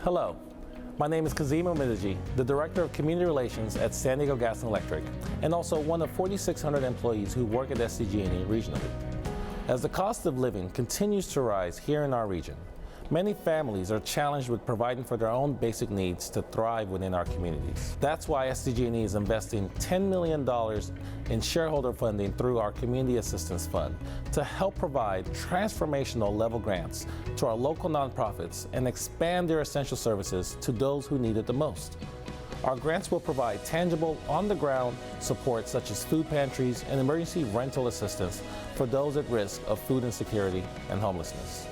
Hello, my name is Kazima Midiji, the Director of Community Relations at San Diego Gas and Electric, and also one of 4,600 employees who work at SDG&E regionally. As the cost of living continues to rise here in our region, many families are challenged with providing for their own basic needs to thrive within our communities. That's why SDG&E is investing $10 million in shareholder funding through our Community Assistance Fund to help provide transformational level grants to our local nonprofits and expand their essential services to those who need it the most. Our grants will provide tangible, on-the-ground support such as food pantries and emergency rental assistance for those at risk of food insecurity and homelessness.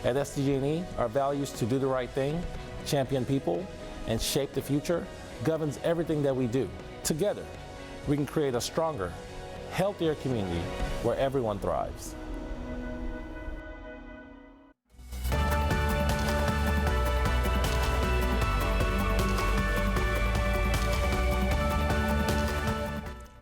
At SDG&E, our values to do the right thing, champion people, and shape the future governs everything that we do. Together, we can create a stronger, healthier community where everyone thrives.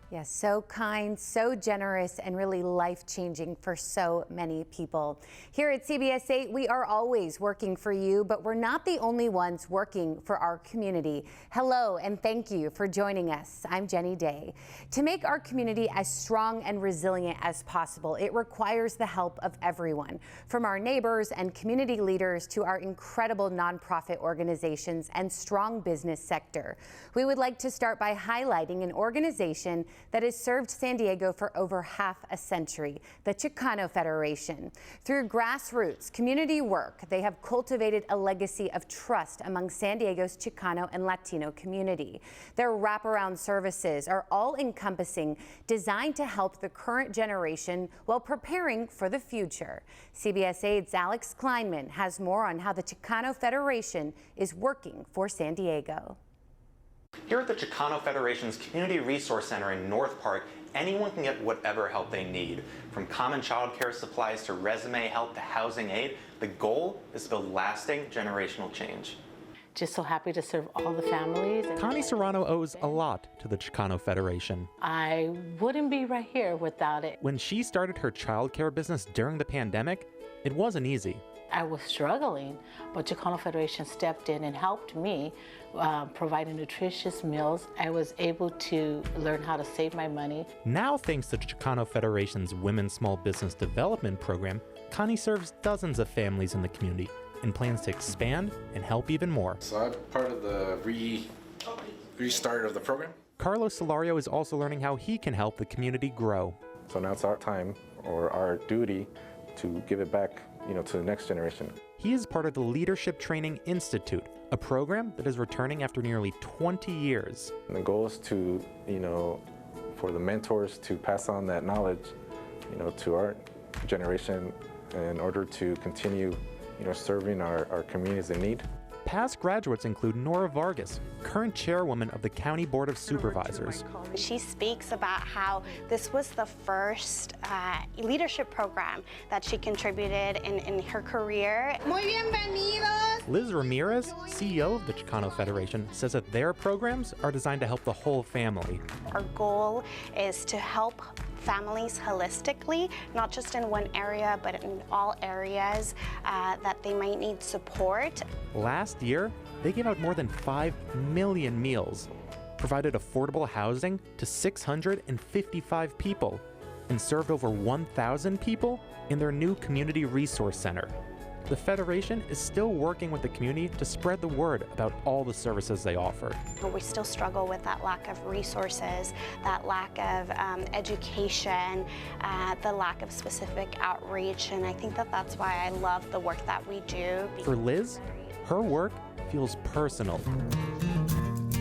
Yes, so kind, so generous, and really life-changing for so many people. Here at CBS 8, we are always working for you, but we're not the only ones working for our community. Hello, and thank you for joining us. I'm Jenny Day. To make our community as strong and resilient as possible, it requires the help of everyone, from our neighbors and community leaders to our incredible nonprofit organizations and strong business sector. We would like to start by highlighting an organization that has served San Diego for over half a century, the Chicano Federation. Through grassroots community work, they have cultivated a legacy of trust among San Diego's Chicano and Latino community. Their wraparound services are all-encompassing, designed to help the current generation while preparing for the future. CBS 8's Alex Kleinman has more on how the Chicano Federation is working for San Diego. Here at the Chicano Federation's Community Resource Center in North Park, anyone can get whatever help they need. From common child care supplies to resume help to housing aid, the goal is to build lasting generational change. Just so happy to serve all the families. Connie Serrano owes a lot to the Chicano Federation. I wouldn't be right here without it. When she started her child care business during the pandemic, it wasn't easy. I was struggling, but Chicano Federation stepped in and helped me provide nutritious meals. I was able to learn how to save my money. Now, thanks to Chicano Federation's Women's Small Business Development Program, Connie serves dozens of families in the community and plans to expand and help even more. So I'm part of the restart of the program. Carlos Solario is also learning how he can help the community grow. So now it's our time, or our duty, to give it back, to the next generation. He is part of the Leadership Training Institute, a program that is returning after nearly 20 years. And the goal is to, for the mentors to pass on that knowledge, to our generation in order to continue, serving our communities in need. Past graduates include Nora Vargas, current chairwoman of the County Board of Supervisors. She speaks about how this was the first leadership program that she contributed in her career. Muy bienvenidos! Liz Ramirez, CEO of the Chicano Federation, says that their programs are designed to help the whole family. Our goal is to help families holistically, not just in one area, but in all areas that they might need support. Last year, they gave out more than 5 million meals, provided affordable housing to 655 people, and served over 1,000 people in their new Community Resource Center. The Federation is still working with the community to spread the word about all the services they offer. We still struggle with that lack of resources, that lack of education, the lack of specific outreach, and I think that's why I love the work that we do. For Liz, her work feels personal.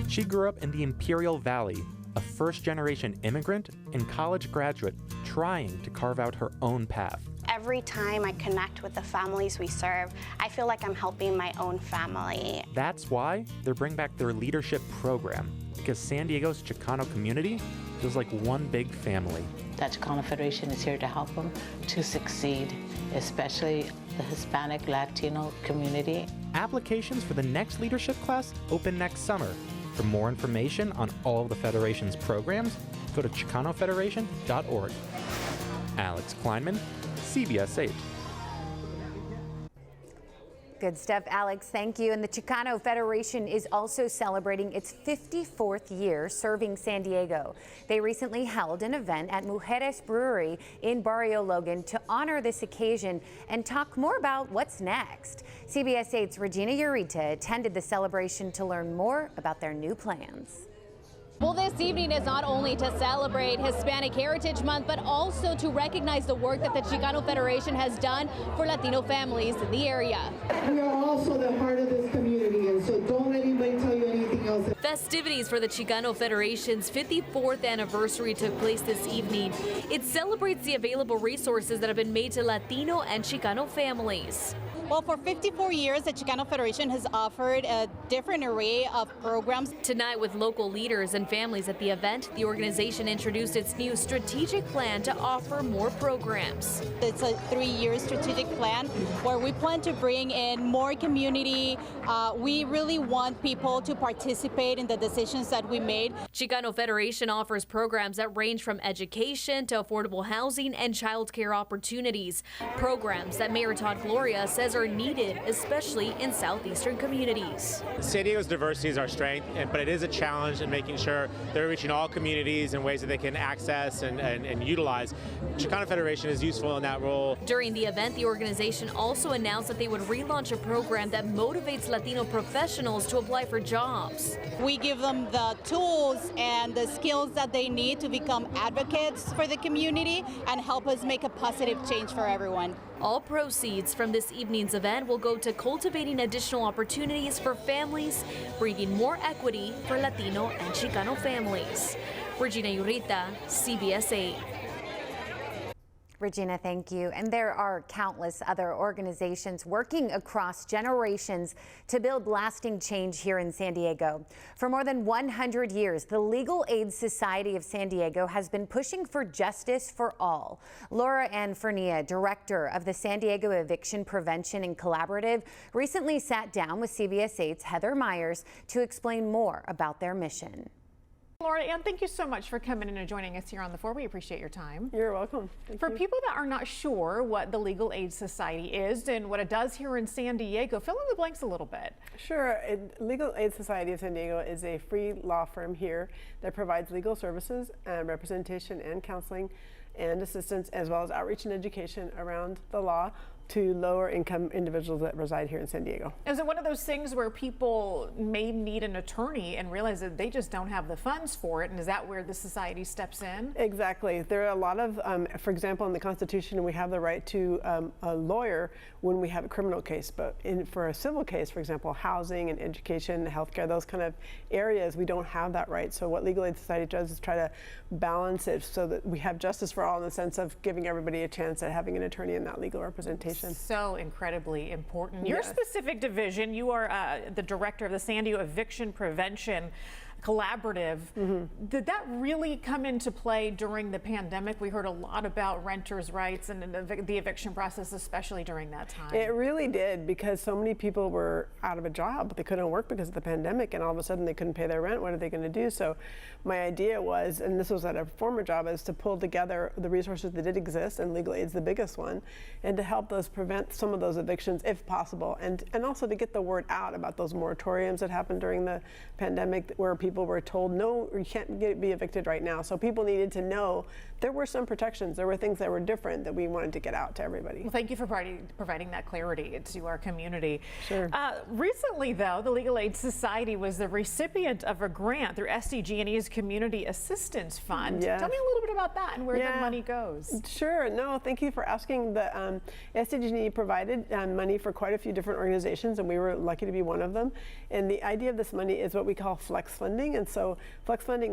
She grew up in the Imperial Valley, a first-generation immigrant and college graduate trying to carve out her own path. Every time I connect with the families we serve, I feel like I'm helping my own family. That's why they're bringing back their leadership program, because San Diego's Chicano community feels like one big family. That Chicano Federation is here to help them to succeed, especially the Hispanic Latino community. Applications for the next leadership class open next summer. For more information on all of the Federation's programs, go to ChicanoFederation.org. Alex Kleinman, CBS 8. Good stuff, Alex. Thank you. And the Chicano Federation is also celebrating its 54th year serving San Diego. They recently held an event at Mujeres Brewery in Barrio Logan to honor this occasion and talk more about what's next. CBS 8's Regina Urita attended the celebration to learn more about their new plans. Well, this evening is not only to celebrate Hispanic Heritage Month, but also to recognize the work that the Chicano Federation has done for Latino families in the area. We are also the heart of this community, and so don't let anybody tell you anything else. Festivities for the Chicano Federation's 54th anniversary took place this evening. It celebrates the available resources that have been made to Latino and Chicano families. Well, for 54 years, the Chicano Federation has offered a different array of programs. Tonight, with local leaders and families at the event, the organization introduced its new strategic plan to offer more programs. It's a 3-year strategic plan where we plan to bring in more community. We really want people to participate in the decisions that we made. Chicano Federation offers programs that range from education to affordable housing and child care opportunities. Programs that Mayor Todd Gloria says are needed, especially in southeastern communities. San Diego's diversity is our strength, but it is a challenge in making sure they're reaching all communities in ways that they can access and utilize. Chicano Federation is useful in that role. During the event, the organization also announced that they would relaunch a program that motivates Latino professionals to apply for jobs. We give them the tools and the skills that they need to become advocates for the community and help us make a positive change for everyone. All proceeds from this evening's event will go to cultivating additional opportunities for families, bringing more equity for Latino and Chicano families. Regina Urita, CBS 8. Regina, thank you. And there are countless other organizations working across generations to build lasting change here in San Diego. For more than 100 years, the Legal Aid Society of San Diego has been pushing for justice for all. Laura Ann Fernia, director of the San Diego Eviction Prevention and Collaborative, recently sat down with CBS 8's Heather Myers to explain more about their mission. Laura Ann, thank you so much for coming in and joining us here on The Floor. We appreciate your time. You're welcome. For people that are not sure what the Legal Aid Society is and what it does here in San Diego, fill in the blanks a little bit. Sure. Legal Aid Society of San Diego is a free law firm here that provides legal services, representation and counseling and assistance, as well as outreach and education around the law to lower income individuals that reside here in San Diego. Is it one of those things where people may need an attorney and realize that they just don't have the funds for it, and is that where the society steps in? Exactly. There are a lot of, for example, in the Constitution, we have the right to a lawyer when we have a criminal case, but for a civil case, for example, housing and education, healthcare, those kind of areas, we don't have that right. So what Legal Aid Society does is try to balance it so that we have justice for all in the sense of giving everybody a chance at having an attorney in that legal representation. So incredibly important. Your Yes. specific division, you are the director of the San Diego Eviction Prevention Collaborative. Did that really come into play during the pandemic? We heard a lot about renters' rights and the eviction process, especially during that time. It really did, because so many people were out of a job. They couldn't work because of the pandemic, and all of a sudden they couldn't pay their rent. What are they going to do? So my idea was, and this was at a former job, is to pull together the resources that did exist, and legal aid's the biggest one, and to help those prevent some of those evictions if possible, and also to get the word out about those moratoriums that happened during the pandemic where people were told, no, you can't be evicted right now. So people needed to know there were some protections. There were things that were different that we wanted to get out to everybody. Well, thank you for providing that clarity to our community. Sure. Recently, though, the Legal Aid Society was the recipient of a grant through SDG&E's Community Assistance Fund. Yeah. Tell me a little bit about that and where the money goes. Sure. No, thank you for asking. The SDG&E provided money for quite a few different organizations, and we were lucky to be one of them. And the idea of this money is what we call flex funding. And so flex funding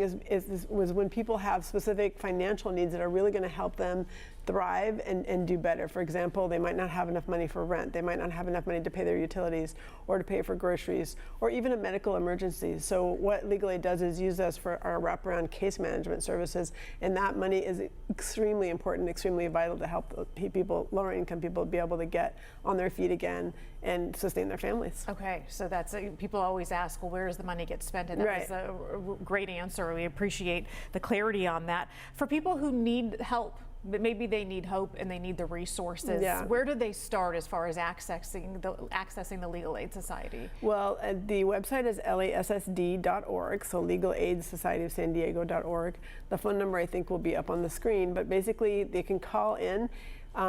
was when people have specific financial needs that are really going to help them thrive and do better. For example, they might not have enough money for rent. They might not have enough money to pay their utilities or to pay for groceries or even a medical emergency. So what Legal Aid does is use us for our wraparound case management services, and that money is extremely important, extremely vital to help people, lower income people, be able to get on their feet again and sustain their families. Okay, so that's people always ask, well, where does the money get spent? And that was a great answer. We appreciate the clarity on that. For people who need help but maybe they need hope and they need the resources. Yeah. Where do they start as far as accessing the Legal Aid Society? Well, the website is lassd.org, so Legal Aid Society of San Diego.org. The phone number I think will be up on the screen, but basically they can call in.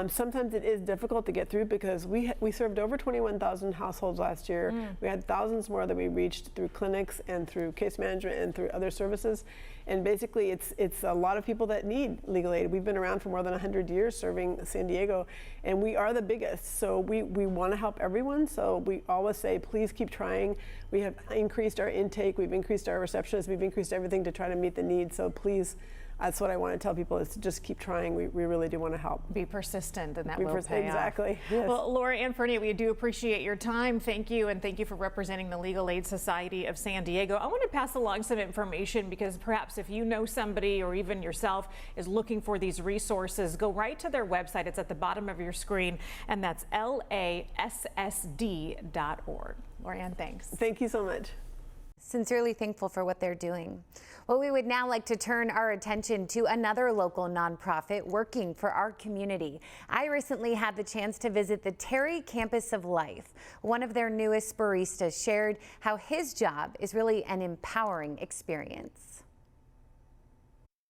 Sometimes it is difficult to get through because we served over 21,000 households last year. We had thousands more that we reached through clinics and through case management and through other services. And basically it's a lot of people that need legal aid. We've been around for more than 100 years serving San Diego, and we are the biggest. So we want to help everyone. So we always say, please keep trying. We have increased our intake, we've increased our receptionists, we've increased everything to try to meet the needs. So please, that's what I want to tell people, is to just keep trying. We really do want to help. Be persistent, and that will pay off. Exactly. Yes. Well, Laura and Fernie, we do appreciate your time. Thank you, and thank you for representing the Legal Aid Society of San Diego. I want to pass along some information because perhaps if you know somebody or even yourself is looking for these resources, go right to their website. It's at the bottom of your screen, and that's lassd.org. Laura Ann, thanks. Thank you so much. Sincerely thankful for what they're doing. Well, we would now like to turn our attention to another local nonprofit working for our community. I recently had the chance to visit the Terry Campus of Life. One of their newest baristas shared how his job is really an empowering experience.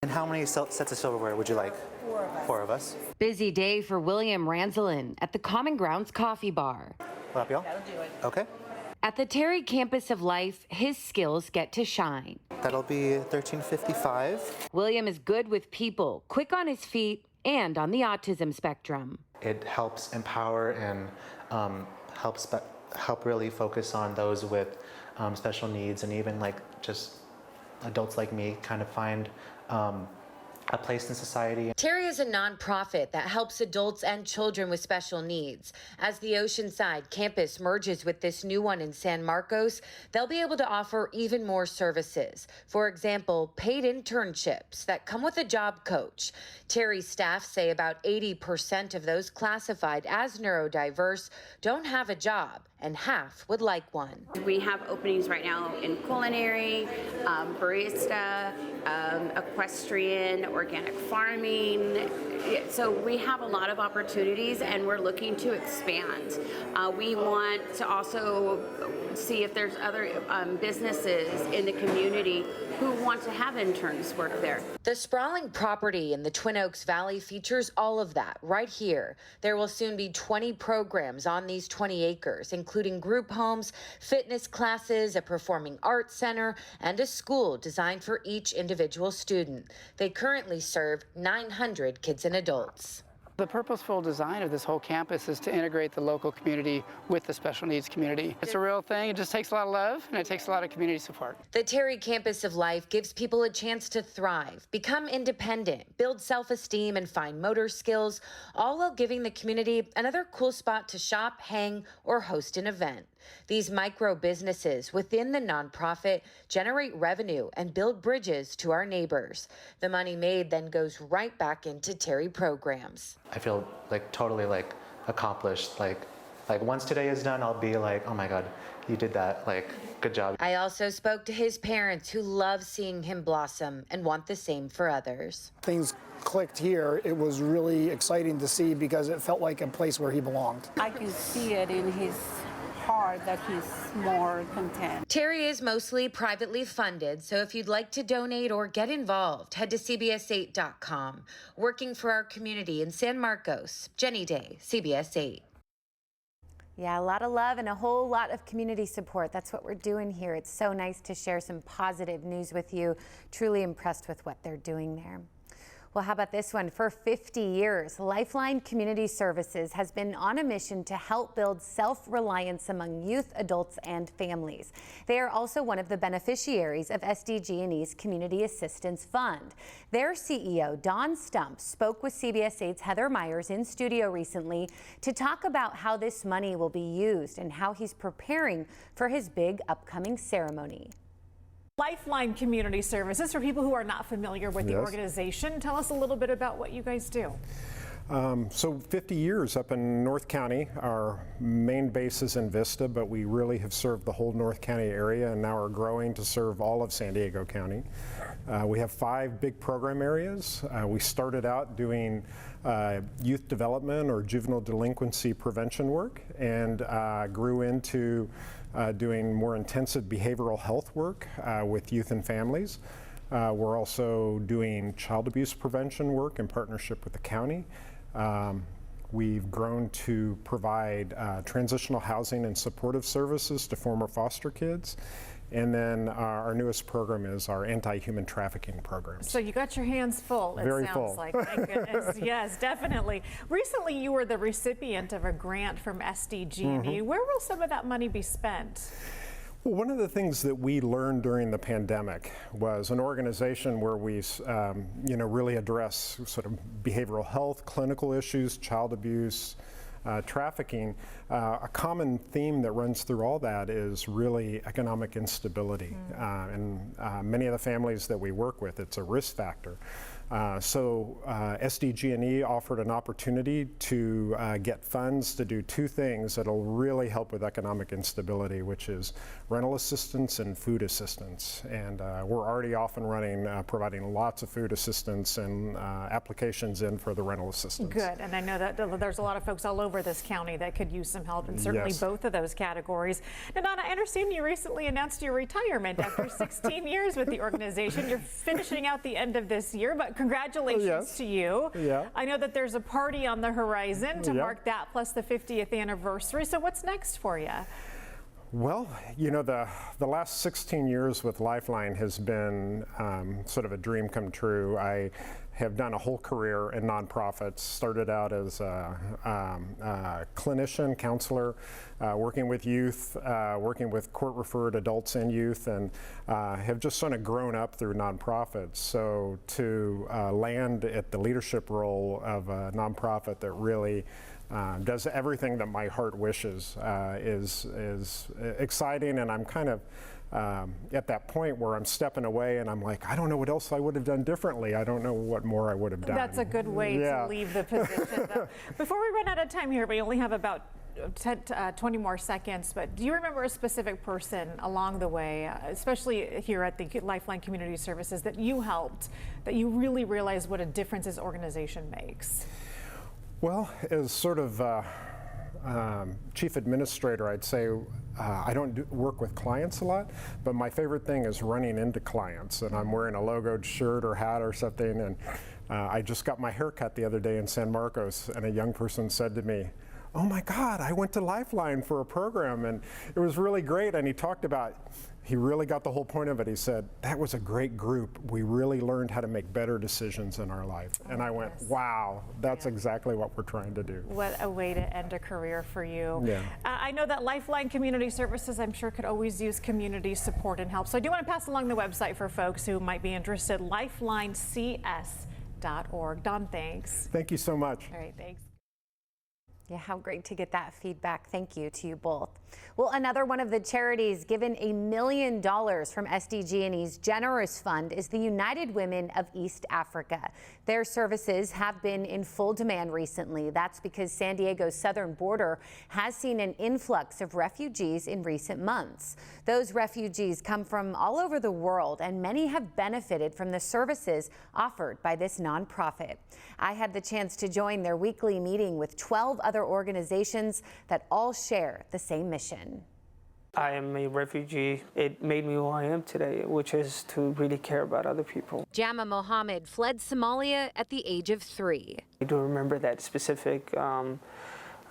And how many sets of silverware would you like? 4 of us. 4 of us. Busy day for William Ranzelin at the Common Grounds Coffee Bar. What up, y'all? That'll do it. Okay. At the Terry Campus of Life, his skills get to shine. That'll be $13.55. William is good with people, quick on his feet, and on the autism spectrum. It helps empower and help really focus on those with special needs, and even like just adults like me kind of find a place in society. Terry is a nonprofit that helps adults and children with special needs. As the Oceanside campus merges with this new one in San Marcos, they'll be able to offer even more services. For example, paid internships that come with a job coach. Terry's staff say about 80% of those classified as neurodiverse don't have a job, and half would like one. We have openings right now in culinary, barista, equestrian, organic farming. So we have a lot of opportunities, and we're looking to expand. We want to also see if there's other businesses in the community who want to have interns work there. The sprawling property in the Twin Oaks Valley features all of that right here. There will soon be 20 programs on these 20 acres, including group homes, fitness classes, a performing arts center, and a school designed for each individual student. They currently serve 900 kids and adults. The purposeful design of this whole campus is to integrate the local community with the special needs community. It's a real thing. It just takes a lot of love, and it takes a lot of community support. The Terry Campus of Life gives people a chance to thrive, become independent, build self-esteem, and find motor skills, all while giving the community another cool spot to shop, hang, or host an event. These micro businesses within the nonprofit generate revenue and build bridges to our neighbors. The money made then goes right back into Terry programs. I feel like totally like accomplished. Like once today is done, I'll be like, oh my God, you did that. Like, good job. I also spoke to his parents who love seeing him blossom and want the same for others. Things clicked here. It was really exciting to see because it felt like a place where he belonged. I can see it in his heart that he's more content. Terry is mostly privately funded, so if you'd like to donate or get involved, head to CBS8.com. Working for our community in San Marcos, Jenny Day, CBS 8. Yeah, a lot of love and a whole lot of community support. That's what we're doing here. It's so nice to share some positive news with you. Truly impressed with what they're doing there. Well, how about this one? For 50 years, Lifeline Community Services has been on a mission to help build self-reliance among youth, adults, and families. They are also one of the beneficiaries of SDG&E's Community Assistance Fund. Their CEO, Don Stump, spoke with CBS 8's Heather Myers in studio recently to talk about how this money will be used and how he's preparing for his big upcoming ceremony. Lifeline Community Services, for people who are not familiar with the organization, tell us a little bit about what you guys do. So 50 years up in North County. Our main base is in Vista, but we really have served the whole North County area and now are growing to serve all of San Diego County. We have 5 big program areas. We started out doing youth development or juvenile delinquency prevention work and grew into doing more intensive behavioral health work with youth and families. We're also doing child abuse prevention work in partnership with the county. We've grown to provide transitional housing and supportive services to former foster kids. And then our newest program is our anti-human trafficking program. So you got your hands full, it Very sounds full. like. My goodness. Yes, definitely. Recently, you were the recipient of a grant from SDG&E. Where will some of that money be spent? Well, one of the things that we learned during the pandemic was an organization where we, really address sort of behavioral health, clinical issues, child abuse, trafficking. A common theme that runs through all that is really economic instability. And many of the families that we work with, it's a risk factor. So SDG&E offered an opportunity to get funds to do 2 things that'll really help with economic instability, which is rental assistance and food assistance. And we're already off and running, providing lots of food assistance and applications in for the rental assistance. Good, and I know that there's a lot of folks all over this county that could use some help in certainly both of those categories. Now, Donna, I understand you recently announced your retirement after 16 years with the organization. You're finishing out the end of this year, but congratulations to you. Yeah. I know that there's a party on the horizon to mark that plus the 50th anniversary. So what's next for you? Well, the last 16 years with Lifeline has been sort of a dream come true. I have done a whole career in nonprofits, started out as a clinician, counselor, working with youth, working with court-referred adults and youth, and have just sort of grown up through nonprofits. So to land at the leadership role of a nonprofit that really does everything that my heart wishes is exciting, and I'm kind of at that point where I'm stepping away and I'm like, I don't know what else I would have done differently. I don't know what more I would have done. That's a good way to leave the position. Before we run out of time here, we only have about 20 more seconds, but do you remember a specific person along the way, especially here at the Lifeline Community Services, that you helped, that you really realized what a difference this organization makes? Well, as sort of chief administrator, I'd say I don't work with clients a lot, but my favorite thing is running into clients, and I'm wearing a logoed shirt or hat or something, and I just got my hair cut the other day in San Marcos, and a young person said to me, "Oh my God, I went to Lifeline for a program," and it was really great. And he talked about, he really got the whole point of it. He said, "That was a great group. We really learned how to make better decisions in our life." And I went, wow, that's exactly what we're trying to do. What a way to end a career for you. Yeah. I know that Lifeline Community Services, I'm sure, could always use community support and help. So I do want to pass along the website for folks who might be interested, lifelinecs.org. Don, thanks. Thank you so much. All right, thanks. Yeah, how great to get that feedback. Thank you to you both. Well, another one of the charities given $1 million from SDG&E's generous fund is the United Women of East Africa. Their services have been in full demand recently. That's because San Diego's southern border has seen an influx of refugees in recent months. Those refugees come from all over the world, and many have benefited from the services offered by this nonprofit. I had the chance to join their weekly meeting with 12 other organizations that all share the same mission. I am a refugee. It made me who I am today, which is to really care about other people. Jama Mohammed fled Somalia at the age of 3. I do remember that specific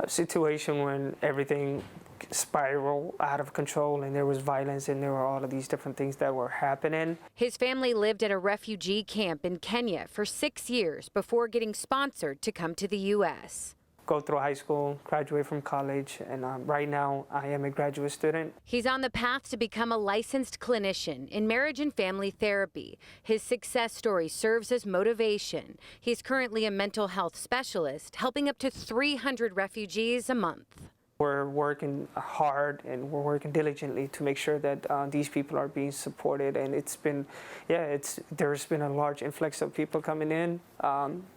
situation when everything spiraled out of control and there was violence and there were all of these different things that were happening. His family lived at a refugee camp in Kenya for 6 years before getting sponsored to come to the U.S. Go through high school, graduate from college, and right now I am a graduate student. He's on the path to become a licensed clinician in marriage and family therapy. His success story serves as motivation. He's currently a mental health specialist, helping up to 300 refugees a month. We're working hard and we're working diligently to make sure that these people are being supported, and it's been, there's been a large influx of people coming in,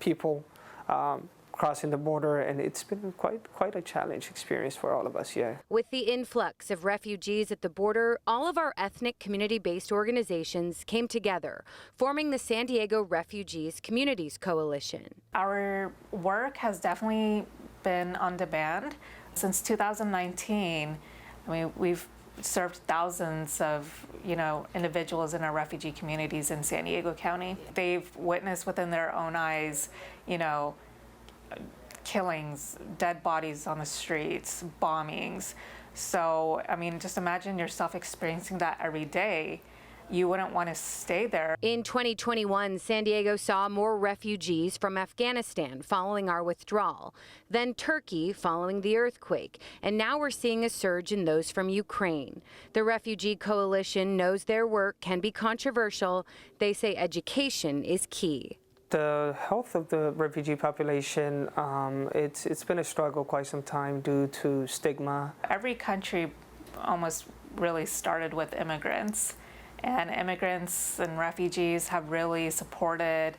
people crossing the border, and it's been quite a challenge experience for all of us, yeah. With the influx of refugees at the border, all of our ethnic community-based organizations came together, forming the San Diego Refugees Communities Coalition. Our work has definitely been on demand. Since 2019, I mean, we've served thousands of, individuals in our refugee communities in San Diego County. They've witnessed within their own eyes, killings, dead bodies on the streets, bombings. So, I mean, just imagine yourself experiencing that every day. You wouldn't want to stay there. In 2021, San Diego saw more refugees from Afghanistan following our withdrawal, then Turkey following the earthquake, and now we're seeing a surge in those from Ukraine. The Refugee Coalition knows their work can be controversial. They say education is key. The health of the refugee population, it's been a struggle quite some time due to stigma. Every country almost really started with immigrants. And immigrants and refugees have really supported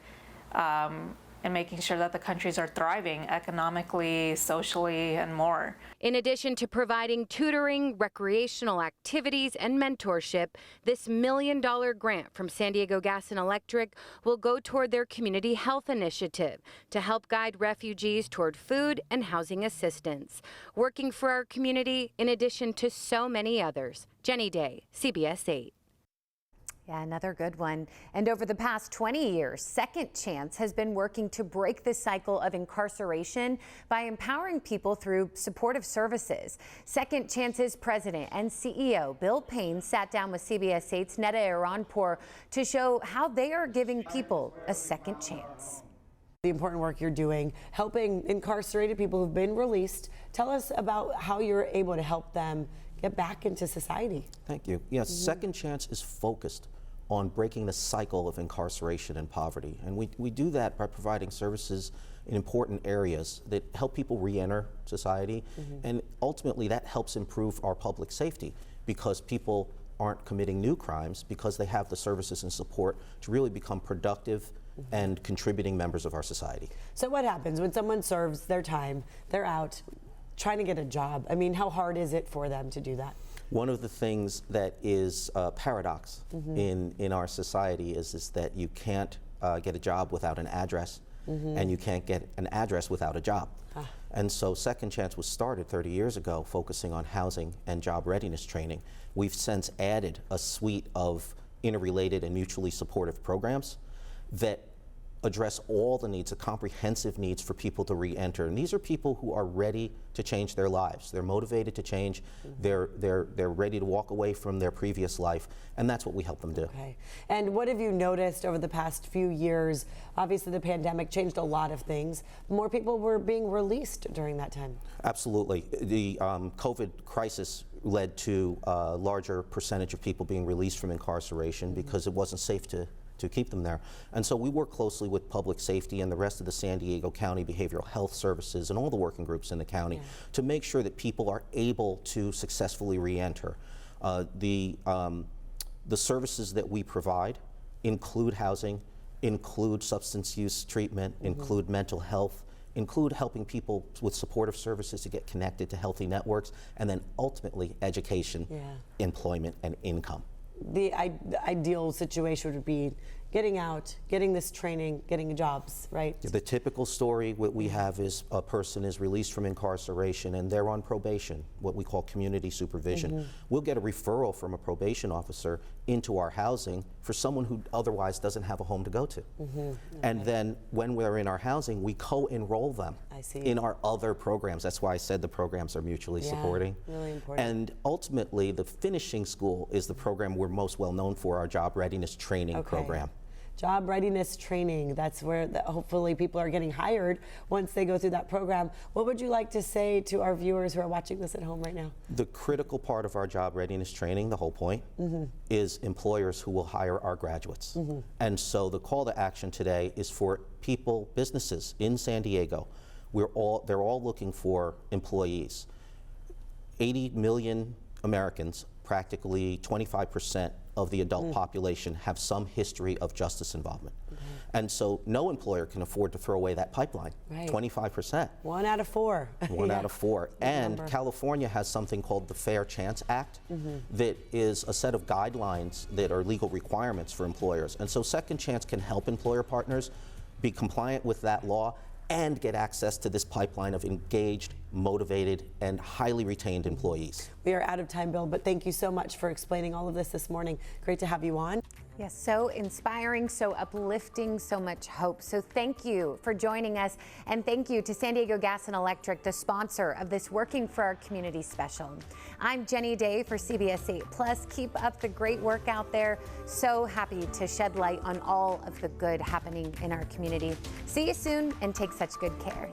in making sure that the countries are thriving economically, socially, and more. In addition to providing tutoring, recreational activities, and mentorship, this $1 million grant from San Diego Gas and Electric will go toward their community health initiative to help guide refugees toward food and housing assistance. Working for our community in addition to so many others. Jenny Day, CBS 8. Yeah, another good one. And over the past 20 years, Second Chance has been working to break the cycle of incarceration by empowering people through supportive services. Second Chance's president and CEO, Bill Payne, sat down with CBS 8's Neda Iranpour to show how they are giving people a second chance. The important work you're doing, helping incarcerated people who've been released. Tell us about how you're able to help them get back into society. Thank you. Yes, Second Chance is focused on breaking the cycle of incarceration and poverty. And we do that by providing services in important areas that help people re-enter society. And ultimately that helps improve our public safety because people aren't committing new crimes because they have the services and support to really become productive and contributing members of our society. So what happens when someone serves their time, they're out trying to get a job? I mean, how hard is it for them to do that? One of the things that is a paradox in our society is that you can't get a job without an address, and you can't get an address without a job. And so Second Chance was started 30 years ago focusing on housing and job readiness training. We've since added a suite of interrelated and mutually supportive programs that address all the needs, the comprehensive needs for people to re-enter. And these are people who are ready to change their lives. They're motivated to change. They're ready to walk away from their previous life, and that's what we help them do. Okay. And what have you noticed over the past few years? Obviously, the pandemic changed a lot of things. More people were being released during that time. Absolutely. The COVID crisis led to a larger percentage of people being released from incarceration because it wasn't safe to keep them there. And so we work closely with public safety and the rest of the San Diego County Behavioral Health Services and all the working groups in the county to make sure that people are able to successfully re-enter. The services that we provide include housing, include substance use treatment, include mental health, include helping people with supportive services to get connected to healthy networks, and then ultimately education, employment, and income. The ideal situation would be getting out, getting this training, getting jobs, right? The typical story what we have is a person is released from incarceration and they're on probation, what we call community supervision. We'll get a referral from a probation officer into our housing for someone who otherwise doesn't have a home to go to. And then when we're in our housing, we co-enroll them in our other programs. That's why I said the programs are mutually supporting. Really important. And ultimately, the finishing school is the program we're most well known for, our job readiness training program. Job readiness training, that's where hopefully people are getting hired once they go through that program. What would you like to say to our viewers who are watching this at home right now? The critical part of our job readiness training, the whole point, is employers who will hire our graduates. And so the call to action today is for people, businesses in San Diego. They're all looking for employees. 80 million Americans, practically 25%, of the adult population have some history of justice involvement. And so no employer can afford to throw away that pipeline, 25%. 1 out of 4. 1 out of 4. And number. California has something called the Fair Chance Act that is a set of guidelines that are legal requirements for employers. And so Second Chance can help employer partners be compliant with that law and get access to this pipeline of engaged, motivated, and highly retained employees. We are out of time, Bill, but thank you so much for explaining all of this morning. Great to have you on. Yes, so inspiring, so uplifting, so much hope. So thank you for joining us, and thank you to San Diego Gas and Electric, the sponsor of this Working for Our Community special. I'm Jenny Day for CBS 8 Plus. Keep up the great work out there. So happy to shed light on all of the good happening in our community. See you soon, and take such good care.